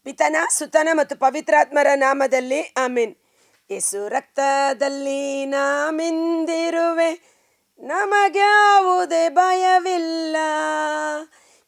ಪಿತನ ಸುತನ ಮತ್ತು ಪವಿತ್ರಾತ್ಮರ ನಾಮದಲ್ಲಿ ಆಮೀನ್. ಯೇಸು ರಕ್ತದಲ್ಲಿ ನಾಮಿಂದಿರುವೆ, ನಮಗ್ಯಾವುದೇ ಭಯವಿಲ್ಲ,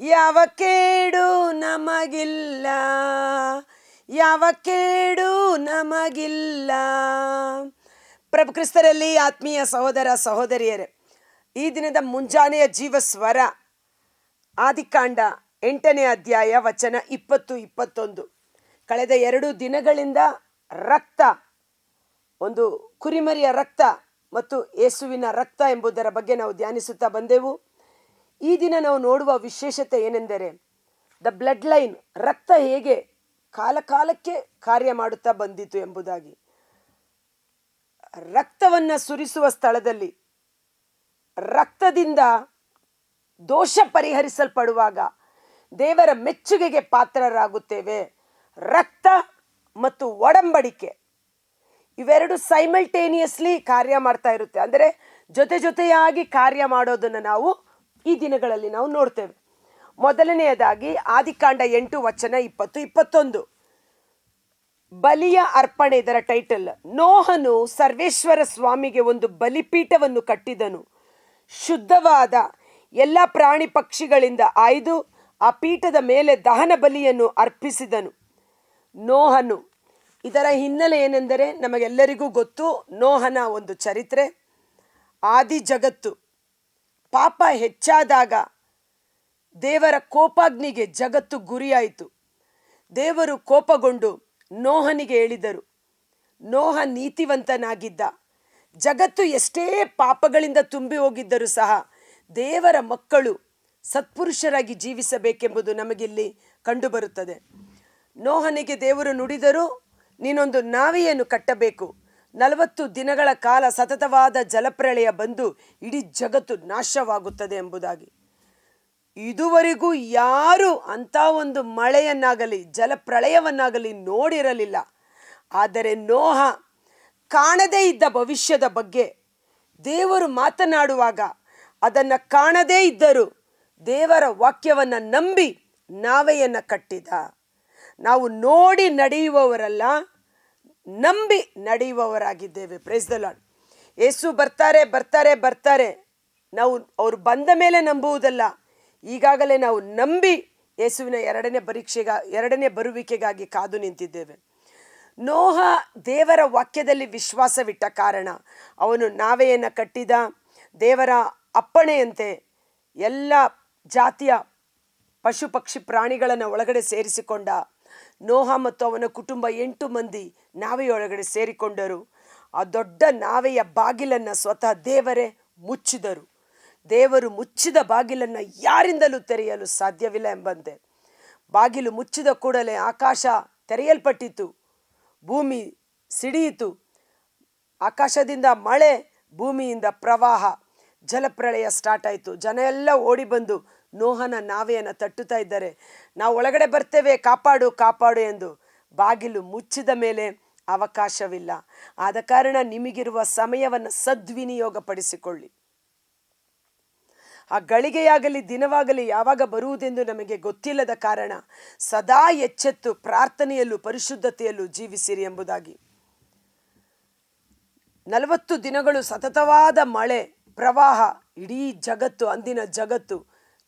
ಯಾವ ಕೇಡು ನಮಗಿಲ್ಲ, ಯಾವ ಕೇಡು ನಮಗಿಲ್ಲ. ಪ್ರಭು ಕ್ರಿಸ್ತರಲ್ಲಿ ಆತ್ಮೀಯ ಸಹೋದರ ಸಹೋದರಿಯರೇ, ಈ ದಿನದ ಮುಂಜಾನೆಯ ಜೀವಸ್ವರ ಆದಿಕಾಂಡ 8ನೇ ಅಧ್ಯಾಯ ವಚನ 20-21. ಕಳೆದ 2 ದಿನಗಳಿಂದ ರಕ್ತ, ಒಂದು ಕುರಿಮರಿಯ ರಕ್ತ ಮತ್ತು ಯೇಸುವಿನ ರಕ್ತ ಎಂಬುದರ ಬಗ್ಗೆ ನಾವು ಧ್ಯಾನಿಸುತ್ತಾ ಬಂದೆವು. ಈ ದಿನ ನಾವು ನೋಡುವ ವಿಶೇಷತೆ ಏನೆಂದರೆ, ದ ಬ್ಲಡ್ ಲೈನ್, ರಕ್ತ ಹೇಗೆ ಕಾಲಕಾಲಕ್ಕೆ ಕಾರ್ಯ ಮಾಡುತ್ತಾ ಬಂದಿತು ಎಂಬುದಾಗಿ. ರಕ್ತವನ್ನು ಸುರಿಸುವ ಸ್ಥಳದಲ್ಲಿ ರಕ್ತದಿಂದ ದೋಷ ಪರಿಹರಿಸಲ್ಪಡುವಾಗ ದೇವರ ಮೆಚ್ಚುಗೆಗೆ ಪಾತ್ರರಾಗುತ್ತೇವೆ. ರಕ್ತ ಮತ್ತು ಒಡಂಬಡಿಕೆ ಇವೆರಡು ಸೈಮಲ್ಟೇನಿಯಸ್ಲಿ ಕಾರ್ಯ ಮಾಡ್ತಾ ಇರುತ್ತೆ, ಅಂದರೆ ಜೊತೆಯಾಗಿ ಕಾರ್ಯ ಮಾಡೋದನ್ನು ನಾವು ಈ ದಿನಗಳಲ್ಲಿ ನಾವು ನೋಡ್ತೇವೆ. ಮೊದಲನೆಯದಾಗಿ ಆದಿಕಾಂಡ 8 ವಚನ 20-21. ಬಲಿಯ ಅರ್ಪಣೆ, ಇದರ ಟೈಟಲ್. ನೋಹನು ಸರ್ವೇಶ್ವರ ಸ್ವಾಮಿಗೆ ಒಂದು ಬಲಿಪೀಠವನ್ನು ಕಟ್ಟಿದನು. ಶುದ್ಧವಾದ ಎಲ್ಲ ಪ್ರಾಣಿ ಪಕ್ಷಿಗಳಿಂದ ಆಯ್ದು ಆ ಪೀಠದ ಮೇಲೆ ದಹನ ಬಲಿಯನ್ನು ಅರ್ಪಿಸಿದನು. ನೋಹನು, ಇದರ ಹಿನ್ನೆಲೆ ಏನೆಂದರೆ ನಮಗೆಲ್ಲರಿಗೂ ಗೊತ್ತು. ನೋಹನ ಒಂದು ಚರಿತ್ರೆ, ಆದಿ ಜಗತ್ತು ಪಾಪ ಹೆಚ್ಚಾದಾಗ ದೇವರ ಕೋಪಾಗ್ನಿಗೆ ಜಗತ್ತು ಗುರಿಯಾಯಿತು. ದೇವರು ಕೋಪಗೊಂಡು ನೋಹನಿಗೆ ಹೇಳಿದರು. ನೋಹ ನೀತಿವಂತನಾಗಿದ್ದ. ಜಗತ್ತು ಎಷ್ಟೇ ಪಾಪಗಳಿಂದ ತುಂಬಿ ಹೋಗಿದ್ದರೂ ಸಹ ದೇವರ ಮಕ್ಕಳು ಸತ್ಪುರುಷರಾಗಿ ಜೀವಿಸಬೇಕೆಂಬುದು ನಮಗಿಲ್ಲಿ ಕಂಡುಬರುತ್ತದೆ. ನೋಹನಿಗೆ ದೇವರು ನುಡಿದರು, ನೀನೊಂದು ನಾವೆಯನ್ನು ಕಟ್ಟಬೇಕು. 40 ದಿನಗಳ ಕಾಲ ಸತತವಾದ ಜಲಪ್ರಳಯ ಬಂದು ಇಡೀ ಜಗತ್ತು ನಾಶವಾಗುತ್ತದೆ ಎಂಬುದಾಗಿ. ಇದುವರೆಗೂ ಯಾರು ಅಂಥ ಒಂದು ಮಳೆಯನ್ನಾಗಲಿ ಜಲಪ್ರಳಯವನ್ನಾಗಲಿ ನೋಡಿರಲಿಲ್ಲ. ಆದರೆ ನೋಹ ಕಾಣದೇ ಇದ್ದ ಭವಿಷ್ಯದ ಬಗ್ಗೆ ದೇವರು ಮಾತನಾಡುವಾಗ ಅದನ್ನು ಕಾಣದೇ ಇದ್ದರೂ ದೇವರ ವಾಕ್ಯವನ್ನು ನಂಬಿ ನಾವೆಯನ್ನು ಕಟ್ಟಿದ. ನಾವು ನೋಡಿ ನಡೆಯುವವರಲ್ಲ, ನಂಬಿ ನಡೆಯುವವರಾಗಿದ್ದೇವೆ. Praise the lord. ಯೇಸು ಬರ್ತಾರೆ. ನಾವು ಅವರು ಬಂದ ಮೇಲೆ ನಂಬುವುದಲ್ಲ, ಈಗಾಗಲೇ ನಾವು ನಂಬಿ ಯೇಸುವಿನ ಎರಡನೇ ಬರುವಿಕೆಗಾಗಿ ಕಾದು ನಿಂತಿದ್ದೇವೆ. ನೋಹ ದೇವರ ವಾಕ್ಯದಲ್ಲಿ ವಿಶ್ವಾಸವಿಟ್ಟ ಕಾರಣ ಅವನು ನಾವೆಯನ್ನು ಕಟ್ಟಿದ. ದೇವರ ಅಪ್ಪಣೆಯಂತೆ ಎಲ್ಲ ಜಾತಿಯ ಪಶು ಪಕ್ಷಿ ಪ್ರಾಣಿಗಳನ್ನು ಒಳಗಡೆ ಸೇರಿಸಿಕೊಂಡ. ನೋಹ ಮತ್ತು ಅವನ ಕುಟುಂಬ 8 ಮಂದಿ ನಾವೆಯೊಳಗಡೆ ಸೇರಿಕೊಂಡರು. ಆ ದೊಡ್ಡ ನಾವೆಯ ಬಾಗಿಲನ್ನು ಸ್ವತಃ ದೇವರೇ ಮುಚ್ಚಿದರು. ದೇವರು ಮುಚ್ಚಿದ ಬಾಗಿಲನ್ನು ಯಾರಿಂದಲೂ ತೆರೆಯಲು ಸಾಧ್ಯವಿಲ್ಲ ಎಂಬಂತೆ ಬಾಗಿಲು ಮುಚ್ಚಿದ ಕೂಡಲೇ ಆಕಾಶ ತೆರೆಯಲ್ಪಟ್ಟಿತು, ಭೂಮಿ ಸಿಡಿಯಿತು. ಆಕಾಶದಿಂದ ಮಳೆ, ಭೂಮಿಯಿಂದ ಪ್ರವಾಹ, ಜಲಪ್ರಳಯ ಸ್ಟಾರ್ಟ್ ಆಯಿತು. ಜನ ಎಲ್ಲ ಓಡಿ ಬಂದು ನೋಹನ ನಾವೆಯನ್ನು ತಟ್ಟುತ್ತಾ ಇದ್ದಾರೆ. ನಾವು ಒಳಗಡೆ ಬರ್ತೇವೆ, ಕಾಪಾಡು ಎಂದು. ಬಾಗಿಲು ಮುಚ್ಚಿದ ಮೇಲೆ ಅವಕಾಶವಿಲ್ಲ. ಆದ ಕಾರಣ ನಿಮಗಿರುವ ಸಮಯವನ್ನು ಸದ್ವಿನಿಯೋಗಪಡಿಸಿಕೊಳ್ಳಿ. ಆ ಗಳಿಗೆಯಾಗಲಿ ದಿನವಾಗಲಿ ಯಾವಾಗ ಬರುವುದೆಂದು ನಮಗೆ ಗೊತ್ತಿಲ್ಲದ ಕಾರಣ ಸದಾ ಎಚ್ಚೆತ್ತು ಪ್ರಾರ್ಥನೆಯಲ್ಲೂ ಪರಿಶುದ್ಧತೆಯಲ್ಲೂ ಜೀವಿಸಿರಿ ಎಂಬುದಾಗಿ. 40 ದಿನಗಳು ಸತತವಾದ ಮಳೆ, ಪ್ರವಾಹ, ಇಡೀ ಜಗತ್ತು, ಅಂದಿನ ಜಗತ್ತು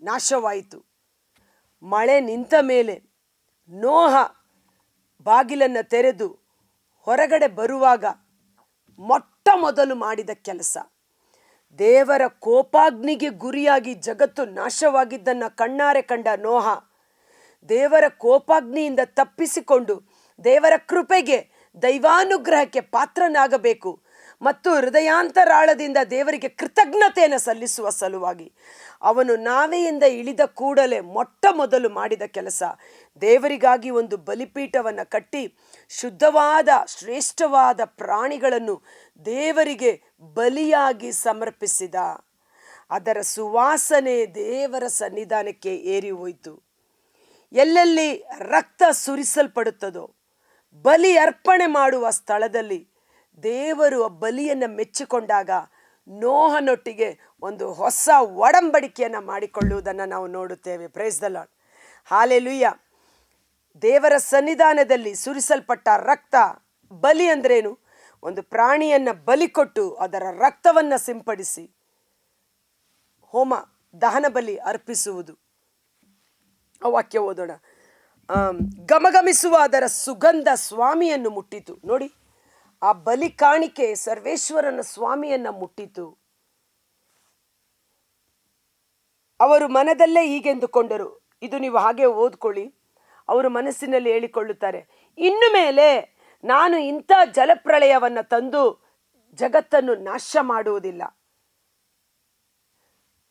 ನಾಶವಾಯಿತು. ಮಳೆ ನಿಂತ ಮೇಲೆ ನೋಹ ಬಾಗಿಲನ್ನು ತೆರೆದು ಹೊರಗಡೆ ಬರುವಾಗ ಮೊಟ್ಟ ಮೊದಲು ಮಾಡಿದ ಕೆಲಸ, ದೇವರ ಕೋಪಾಗ್ನಿಗೆ ಗುರಿಯಾಗಿ ಜಗತ್ತು ನಾಶವಾಗಿದ್ದನ್ನು ಕಣ್ಣಾರೆ ಕಂಡ ನೋಹ ದೇವರ ಕೋಪಾಗ್ನಿಯಿಂದ ತಪ್ಪಿಸಿಕೊಂಡು ದೇವರ ಕೃಪೆಗೆ, ದೈವಾನುಗ್ರಹಕ್ಕೆ ಪಾತ್ರನಾಗಬೇಕು ಮತ್ತು ಹೃದಯಾಂತರಾಳದಿಂದ ದೇವರಿಗೆ ಕೃತಜ್ಞತೆಯನ್ನು ಸಲ್ಲಿಸುವ ಸಲುವಾಗಿ ಅವನು ನಾವೆಯಿಂದ ಇಳಿದ ಕೂಡಲೇ ಮೊಟ್ಟ ಮೊದಲು ಮಾಡಿದ ಕೆಲಸ, ದೇವರಿಗಾಗಿ ಒಂದು ಬಲಿಪೀಠವನ್ನು ಕಟ್ಟಿ ಶುದ್ಧವಾದ ಶ್ರೇಷ್ಠವಾದ ಪ್ರಾಣಿಗಳನ್ನು ದೇವರಿಗೆ ಬಲಿಯಾಗಿ ಸಮರ್ಪಿಸಿದ. ಅದರ ಸುವಾಸನೆ ದೇವರ ಸನ್ನಿಧಾನಕ್ಕೆ ಏರಿ ಹೋಯಿತು. ಎಲ್ಲೆಲ್ಲಿ ರಕ್ತ ಸುರಿಸಲ್ಪಡುತ್ತದೋ, ಬಲಿ ಅರ್ಪಣೆ ಮಾಡುವ ಸ್ಥಳದಲ್ಲಿ ದೇವರು ಆ ಬಲಿಯನ್ನು ಮೆಚ್ಚಿಕೊಂಡಾಗ ನೋಹನೊಟ್ಟಿಗೆ ಒಂದು ಹೊಸ ಒಡಂಬಡಿಕೆಯನ್ನು ಮಾಡಿಕೊಳ್ಳುವುದನ್ನು ನಾವು ನೋಡುತ್ತೇವೆ. Price the lord. ಹಾಲೆಲೂಯ. ದೇವರ ಸನ್ನಿಧಾನದಲ್ಲಿ ಸುರಿಸಲ್ಪಟ್ಟ ರಕ್ತ, ಬಲಿ ಅಂದ್ರೇನು? ಒಂದು ಪ್ರಾಣಿಯನ್ನು ಬಲಿ ಕೊಟ್ಟು ಅದರ ರಕ್ತವನ್ನು ಸಿಂಪಡಿಸಿ ಹೋಮ ದಹನ ಬಲಿ ಅರ್ಪಿಸುವುದು. ಆ ವಾಕ್ಯ ಓದೋಣ. ಘಮಘಮಿಸುವ ಅದರ ಸುಗಂಧ ಸ್ವಾಮಿಯನ್ನು ಮುಟ್ಟಿತು. ನೋಡಿ, ಆ ಬಲಿ ಕಾಣಿಕೆ ಸರ್ವೇಶ್ವರನ ಸ್ವಾಮಿಯನ್ನ ಮುಟ್ಟಿತು. ಅವರು ಮನದಲ್ಲೇ ಹೀಗೆಂದುಕೊಂಡರು. ಇದು ನೀವು ಹಾಗೆ ಓದ್ಕೊಳ್ಳಿ. ಅವರು ಮನಸ್ಸಿನಲ್ಲಿ ಹೇಳಿಕೊಳ್ಳುತ್ತಾರೆ, ಇನ್ನು ಮೇಲೆ ನಾನು ಇಂಥ ಜಲಪ್ರಳಯವನ್ನು ತಂದು ಜಗತ್ತನ್ನು ನಾಶ ಮಾಡುವುದಿಲ್ಲ.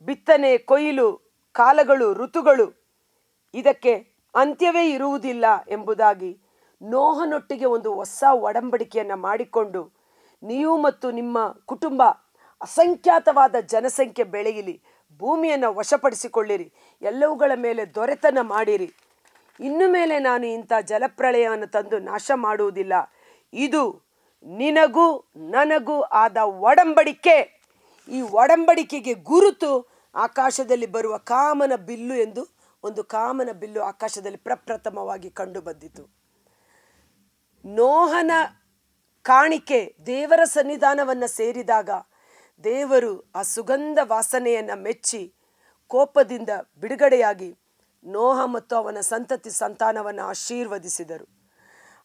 ಬಿತ್ತನೆ, ಕೊಯ್ಲು, ಕಾಲಗಳು, ಋತುಗಳು, ಇದಕ್ಕೆ ಅಂತ್ಯವೇ ಇರುವುದಿಲ್ಲ ಎಂಬುದಾಗಿ ನೋಹನೊಟ್ಟಿಗೆ ಒಂದು ಹೊಸ ಒಡಂಬಡಿಕೆಯನ್ನು ಮಾಡಿಕೊಂಡು, ನೀವು ಮತ್ತು ನಿಮ್ಮ ಕುಟುಂಬ ಅಸಂಖ್ಯಾತವಾದ ಜನಸಂಖ್ಯೆ ಬೆಳೆಯಲಿ, ಭೂಮಿಯನ್ನು ವಶಪಡಿಸಿಕೊಳ್ಳಿರಿ, ಎಲ್ಲವುಗಳ ಮೇಲೆ ದೊರೆತನ ಮಾಡಿರಿ. ಇನ್ನು ಮೇಲೆ ನಾನು ಇಂಥ ಜಲಪ್ರಳಯವನ್ನು ತಂದು ನಾಶ ಮಾಡುವುದಿಲ್ಲ. ಇದು ನಿನಗೂ ನನಗೂ ಆದ ಒಡಂಬಡಿಕೆ. ಈ ಒಡಂಬಡಿಕೆಗೆ ಗುರುತು ಆಕಾಶದಲ್ಲಿ ಬರುವ ಕಾಮನ ಬಿಲ್ಲು ಎಂದು ಒಂದು ಕಾಮನ ಬಿಲ್ಲು ಆಕಾಶದಲ್ಲಿ ಪ್ರಪ್ರಥಮವಾಗಿ ಕಂಡು ಬಂದಿತು. ನೋಹನ ಕಾಣಿಕೆ ದೇವರ ಸನ್ನಿಧಾನವನ್ನು ಸೇರಿದಾಗ ದೇವರು ಆ ಸುಗಂಧ ವಾಸನೆಯನ್ನು ಮೆಚ್ಚಿ ಕೋಪದಿಂದ ಬಿಡುಗಡೆಯಾಗಿ ನೋಹ ಮತ್ತು ಅವನ ಸಂತತಿ ಸಂತಾನವನ್ನು ಆಶೀರ್ವದಿಸಿದರು.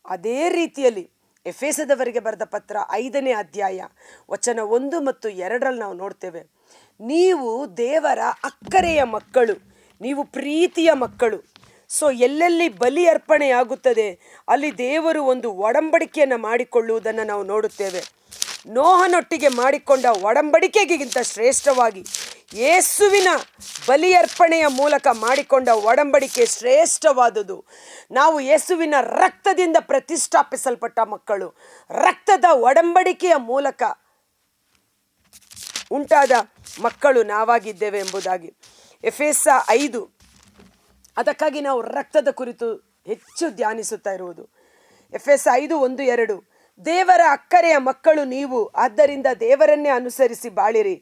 ಅದೇ ರೀತಿಯಲ್ಲಿ ಎಫೆಸದವರಿಗೆ ಬರೆದ ಪತ್ರ 5ನೇ ಅಧ್ಯಾಯ ವಚನ 1 ಮತ್ತು 2ರಲ್ಲಿ ನಾವು ನೋಡ್ತೇವೆ, ನೀವು ದೇವರ ಅಕ್ಕರೆಯ ಮಕ್ಕಳು, ನೀವು ಪ್ರೀತಿಯ ಮಕ್ಕಳು. ಸೊ ಎಲ್ಲೆಲ್ಲಿ ಬಲಿ ಅರ್ಪಣೆಯಾಗುತ್ತದೆ ಅಲ್ಲಿ ದೇವರು ಒಂದು ಒಡಂಬಡಿಕೆಯನ್ನು ಮಾಡಿಕೊಳ್ಳುವುದನ್ನು ನಾವು ನೋಡುತ್ತೇವೆ. ನೋಹನೊಟ್ಟಿಗೆ ಮಾಡಿಕೊಂಡ ಒಡಂಬಡಿಕೆಗಿಂತ ಶ್ರೇಷ್ಠವಾಗಿ ಯೇಸುವಿನ ಬಲಿ ಅರ್ಪಣೆಯ ಮೂಲಕ ಮಾಡಿಕೊಂಡ ಒಡಂಬಡಿಕೆ ಶ್ರೇಷ್ಠವಾದುದು. ನಾವು ಯೇಸುವಿನ ರಕ್ತದಿಂದ ಪ್ರತಿಷ್ಠಾಪಿಸಲ್ಪಟ್ಟ ಮಕ್ಕಳು. ರಕ್ತದ ಒಡಂಬಡಿಕೆಯ ಮೂಲಕ ಉಂಟಾದ ಮಕ್ಕಳು ನಾವಾಗಿದ್ದೇವೆ ಎಂಬುದಾಗಿ. ಎಫೆಸ 5, ಅದಕ್ಕಾಗಿ ನಾವು ರಕ್ತದ ಕುರಿತು ಹೆಚ್ಚು ಧ್ಯಾನಿಸುತ್ತಾ ಇರುವುದು. ಎಫೆಸ 5:1-2, ದೇವರ ಅಕ್ಕರೆಯ ಮಕ್ಕಳು ನೀವು, ಆದ್ದರಿಂದ ದೇವರನ್ನೇ ಅನುಸರಿಸಿ ಬಾಳಿರಿ.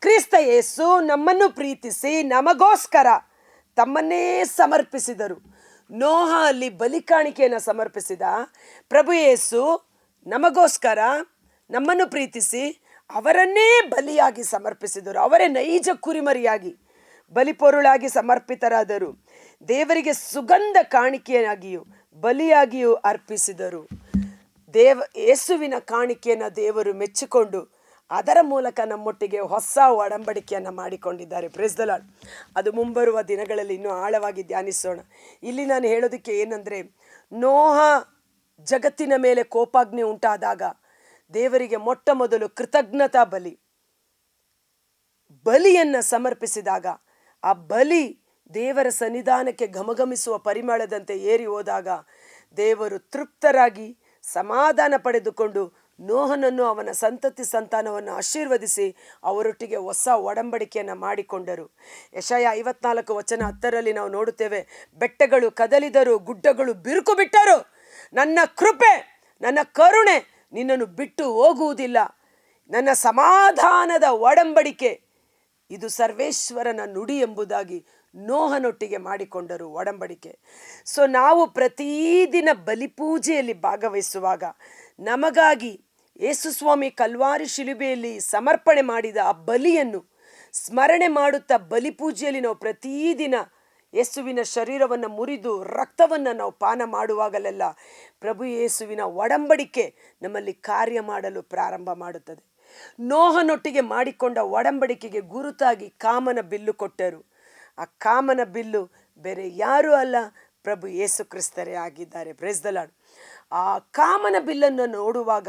ಕ್ರಿಸ್ತ ಯೇಸು ನಮ್ಮನ್ನು ಪ್ರೀತಿಸಿ ನಮಗೋಸ್ಕರ ತಮ್ಮನ್ನೇ ಸಮರ್ಪಿಸಿದರು. ನೋಹ ಅಲ್ಲಿ ಬಲಿ ಕಾಣಿಕೆಯನ್ನು ಸಮರ್ಪಿಸಿದ. ಪ್ರಭು ಯೇಸು ನಮಗೋಸ್ಕರ ನಮ್ಮನ್ನು ಪ್ರೀತಿಸಿ ಅವರನ್ನೇ ಬಲಿಯಾಗಿ ಸಮರ್ಪಿಸಿದರು. ಅವರೇ ನೈಜ ಕುರಿಮರಿಯಾಗಿ ಬಲಿಪೊರುಳಾಗಿ ಸಮರ್ಪಿತರಾದರು. ದೇವರಿಗೆ ಸುಗಂಧ ಕಾಣಿಕೆಯಾಗಿಯೂ ಬಲಿಯಾಗಿಯೂ ಅರ್ಪಿಸಿದರು. ಯೇಸುವಿನ ಕಾಣಿಕೆಯನ್ನು ದೇವರು ಮೆಚ್ಚಿಕೊಂಡು ಅದರ ಮೂಲಕ ನಮ್ಮೊಟ್ಟಿಗೆ ಹೊಸ ಒಡಂಬಡಿಕೆಯನ್ನು ಮಾಡಿಕೊಂಡಿದ್ದಾರೆ. Praise the lord. ಅದು ಮುಂಬರುವ ದಿನಗಳಲ್ಲಿ ಇನ್ನೂ ಆಳವಾಗಿ ಧ್ಯಾನಿಸೋಣ. ಇಲ್ಲಿ ನಾನು ಹೇಳೋದಕ್ಕೆ ಏನಂದರೆ, ನೋಹ ಜಗತ್ತಿನ ಮೇಲೆ ಕೋಪಾಗ್ನಿ ಉಂಟಾದಾಗ ದೇವರಿಗೆ ಮೊಟ್ಟ ಮೊದಲು ಕೃತಜ್ಞತಾ ಬಲಿಯನ್ನು ಸಮರ್ಪಿಸಿದಾಗ ಆ ಬಲಿ ದೇವರ ಸನ್ನಿಧಾನಕ್ಕೆ ಘಮಘಮಿಸುವ ಪರಿಮಳದಂತೆ ಏರಿ ಹೋದಾಗ ದೇವರು ತೃಪ್ತರಾಗಿ ಸಮಾಧಾನ ಪಡೆದುಕೊಂಡು ನೋಹನನ್ನು ಅವನ ಸಂತತಿ ಸಂತಾನವನ್ನು ಆಶೀರ್ವದಿಸಿ ಅವರೊಟ್ಟಿಗೆ ಹೊಸ ಒಡಂಬಡಿಕೆಯನ್ನು ಮಾಡಿಕೊಂಡರು. ಯೆಶಾಯ 54:10 ನಾವು ನೋಡುತ್ತೇವೆ, ಬೆಟ್ಟಗಳು ಕದಲಿದರು, ಗುಡ್ಡಗಳು ಬಿರುಕು ಬಿಟ್ಟರು, ನನ್ನ ಕೃಪೆ ನನ್ನ ಕರುಣೆ ನಿನ್ನನ್ನು ಬಿಟ್ಟು ಹೋಗುವುದಿಲ್ಲ. ನನ್ನ ಸಮಾಧಾನದ ಒಡಂಬಡಿಕೆ ಇದು ಸರ್ವೇಶ್ವರನ ನುಡಿ ಎಂಬುದಾಗಿ ನೋಹನೊಟ್ಟಿಗೆ ಮಾಡಿಕೊಂಡರು ಒಡಂಬಡಿಕೆ. ಸೊ ನಾವು ಪ್ರತಿದಿನ ಬಲಿಪೂಜೆಯಲ್ಲಿ ಭಾಗವಹಿಸುವಾಗ ನಮಗಾಗಿ ಯೇಸು ಸ್ವಾಮಿ ಕಲ್ವಾರಿ ಶಿಲುಬೆಯಲ್ಲಿ ಸಮರ್ಪಣೆ ಮಾಡಿದ ಆ ಬಲಿಯನ್ನು ಸ್ಮರಣೆ ಮಾಡುತ್ತಾ ಬಲಿಪೂಜೆಯಲ್ಲಿ ನಾವು ಪ್ರತಿದಿನ ಯೇಸುವಿನ ಶರೀರವನ್ನು ಮುರಿದು ರಕ್ತವನ್ನು ನಾವು ಪಾನ ಮಾಡುವಾಗಲೆಲ್ಲ ಪ್ರಭು ಯೇಸುವಿನ ಒಡಂಬಡಿಕೆ ನಮ್ಮಲ್ಲಿ ಕಾರ್ಯ ಮಾಡಲು ಪ್ರಾರಂಭ ಮಾಡುತ್ತದೆ. ನೋಹನೊಟ್ಟಿಗೆ ಮಾಡಿಕೊಂಡ ಒಡಂಬಡಿಕೆಗೆ ಗುರುತಾಗಿ ಕಾಮನ ಬಿಲ್ಲು ಕೊಟ್ಟರು. ಆ ಕಾಮನ ಬಿಲ್ಲು ಬೇರೆ ಯಾರೂ ಅಲ್ಲ, ಪ್ರಭು ಯೇಸು ಕ್ರಿಸ್ತರೇ ಆಗಿದ್ದಾರೆ. Praise the lord. ಆ ಕಾಮನ ಬಿಲ್ಲನ್ನು ನೋಡುವಾಗ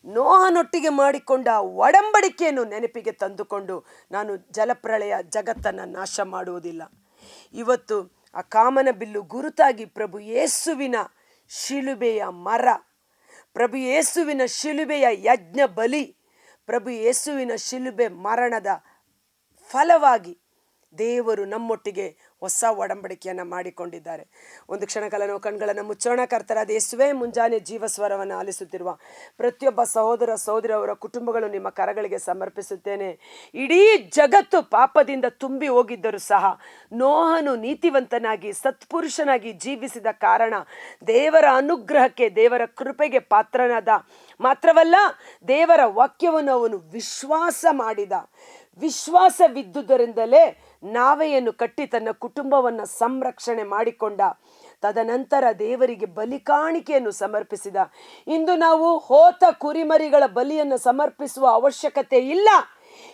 ನೋಹನೊಟ್ಟಿಗೆ ಮಾಡಿಕೊಂಡ ಒಡಂಬಡಿಕೆಯನ್ನು ನೆನಪಿಗೆ ತಂದುಕೊಂಡು ನಾನು ಜಲಪ್ರಳಯ ಜಗತ್ತನ್ನು ನಾಶ ಮಾಡುವುದಿಲ್ಲ. ಇವತ್ತು ಆ ಕಾಮನ ಬಿಲ್ಲು ಗುರುತಾಗಿ ಪ್ರಭು ಯೇಸುವಿನ ಶಿಲುಬೆಯ ಮರ, ಪ್ರಭು ಯೇಸುವಿನ ಶಿಲುಬೆಯ ಯಜ್ಞ ಬಲಿ, ಪ್ರಭು ಯೇಸುವಿನ ಶಿಲುಬೆ ಮರಣದ ಫಲವಾಗಿ ದೇವರು ನಮ್ಮೊಟ್ಟಿಗೆ ಹೊಸ ಒಡಂಬಡಿಕೆಯನ್ನು ಮಾಡಿಕೊಂಡಿದ್ದಾರೆ. ಒಂದು ಕ್ಷಣಕಾಲ ನಾವು ಕಣ್ಗಳನ್ನು ಮುಚ್ಚೋಣ. ಕರ್ತರಾದ ಯೇಸುವೇ, ಮುಂಜಾನೆ ಜೀವಸ್ವರವನ್ನು ಆಲಿಸುತ್ತಿರುವ ಪ್ರತಿಯೊಬ್ಬ ಸಹೋದರ ಸಹೋದರಿಯವರ ಕುಟುಂಬಗಳು ನಿಮ್ಮ ಕರಗಳಿಗೆ ಸಮರ್ಪಿಸುತ್ತೇನೆ. ಇಡೀ ಜಗತ್ತು ಪಾಪದಿಂದ ತುಂಬಿ ಹೋಗಿದ್ದರೂ ಸಹ ನೋಹನು ನೀತಿವಂತನಾಗಿ ಸತ್ಪುರುಷನಾಗಿ ಜೀವಿಸಿದ ಕಾರಣ ದೇವರ ಅನುಗ್ರಹಕ್ಕೆ, ದೇವರ ಕೃಪೆಗೆ ಪಾತ್ರನಾದ. ಮಾತ್ರವಲ್ಲ, ದೇವರ ವಾಕ್ಯವನ್ನು ಅವನು ವಿಶ್ವಾಸ ಮಾಡಿದ. ವಿಶ್ವಾಸವಿದ್ದುದರಿಂದಲೇ ನಾವೆಯನ್ನು ಕಟ್ಟಿ ತನ್ನ ಕುಟುಂಬವನ್ನು ಸಂರಕ್ಷಣೆ ಮಾಡಿಕೊಂಡ. ತದನಂತರ ದೇವರಿಗೆ ಬಲಿ ಕಾಣಿಕೆಯನ್ನು ಸಮರ್ಪಿಸಿದ. ಇಂದು ನಾವು ಹೋತ ಕುರಿಮರಿಗಳ ಬಲಿಯನ್ನು ಸಮರ್ಪಿಸುವ ಅವಶ್ಯಕತೆ ಇಲ್ಲ.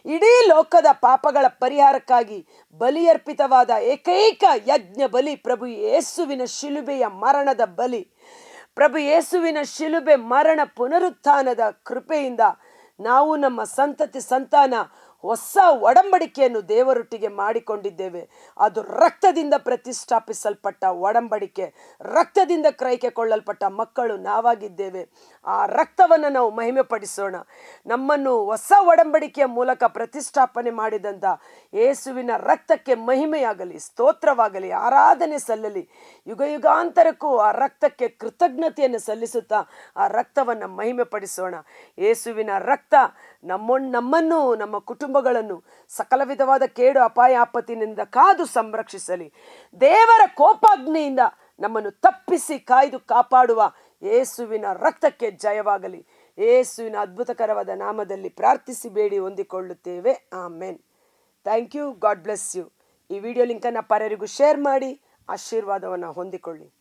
ಇಡೀ ಲೋಕದ ಪಾಪಗಳ ಪರಿಹಾರಕ್ಕಾಗಿ ಬಲಿಯರ್ಪಿತವಾದ ಏಕೈಕ ಯಜ್ಞ ಬಲಿ ಪ್ರಭು ಯೇಸುವಿನ ಶಿಲುಬೆಯ ಮರಣದ ಬಲಿ. ಪ್ರಭು ಯೇಸುವಿನ ಶಿಲುಬೆ ಮರಣ ಪುನರುತ್ಥಾನದ ಕೃಪೆಯಿಂದ ನಾವು ನಮ್ಮ ಸಂತತಿ ಸಂತಾನ ಹೊಸ ಒಡಂಬಡಿಕೆಯನ್ನು ದೇವರೊಟ್ಟಿಗೆ ಮಾಡಿಕೊಂಡಿದ್ದೇವೆ. ಅದು ರಕ್ತದಿಂದ ಪ್ರತಿಷ್ಠಾಪಿಸಲ್ಪಟ್ಟ ಒಡಂಬಡಿಕೆ, ರಕ್ತದಿಂದ ಕ್ರೈಕೆಕೊಳ್ಳಲ್ಪಟ್ಟ ಮಕ್ಕಳು ನಾವಾಗಿದ್ದೇವೆ. ಆ ರಕ್ತವನ್ನು ನಾವು ಮಹಿಮೆ ಪಡಿಸೋಣ. ನಮ್ಮನ್ನು ಹೊಸ ಒಡಂಬಡಿಕೆಯ ಮೂಲಕ ಪ್ರತಿಷ್ಠಾಪನೆ ಮಾಡಿದಂಥ ಯೇಸುವಿನ ರಕ್ತಕ್ಕೆ ಮಹಿಮೆಯಾಗಲಿ, ಸ್ತೋತ್ರವಾಗಲಿ, ಆರಾಧನೆ ಸಲ್ಲಲಿ. ಯುಗ ಯುಗಾಂತರಕ್ಕೂ ಆ ರಕ್ತಕ್ಕೆ ಕೃತಜ್ಞತೆಯನ್ನು ಸಲ್ಲಿಸುತ್ತಾ ಆ ರಕ್ತವನ್ನು ಮಹಿಮೆ ಪಡಿಸೋಣ. ಯೇಸುವಿನ ರಕ್ತ ನಮ್ಮನ್ನು, ನಮ್ಮ ಕುಟುಂಬಗಳನ್ನು ಸಕಲ ವಿಧವಾದ ಕೇಡು ಅಪಾಯ ಆಪತ್ತಿನಿಂದ ಕಾದು ಸಂರಕ್ಷಿಸಲಿ. ದೇವರ ಕೋಪಾಗ್ನಿಯಿಂದ ನಮ್ಮನ್ನು ತಪ್ಪಿಸಿ ಕಾಯ್ದು ಕಾಪಾಡುವ ಯೇಸುವಿನ ರಕ್ತಕ್ಕೆ ಜಯವಾಗಲಿ. ಯೇಸುವಿನ ಅದ್ಭುತಕರವಾದ ನಾಮದಲ್ಲಿ ಪ್ರಾರ್ಥಿಸಿ ಬೇಡಿ ಹೊಂದಿಕೊಳ್ಳುತ್ತೇವೆ. Amen. Thank you. God bless you. ಈ ವಿಡಿಯೋ ಲಿಂಕನ್ನು ಪರರಿಗೂ ಶೇರ್ ಮಾಡಿ ಆಶೀರ್ವಾದವನ್ನು ಹೊಂದಿಕೊಳ್ಳಿ.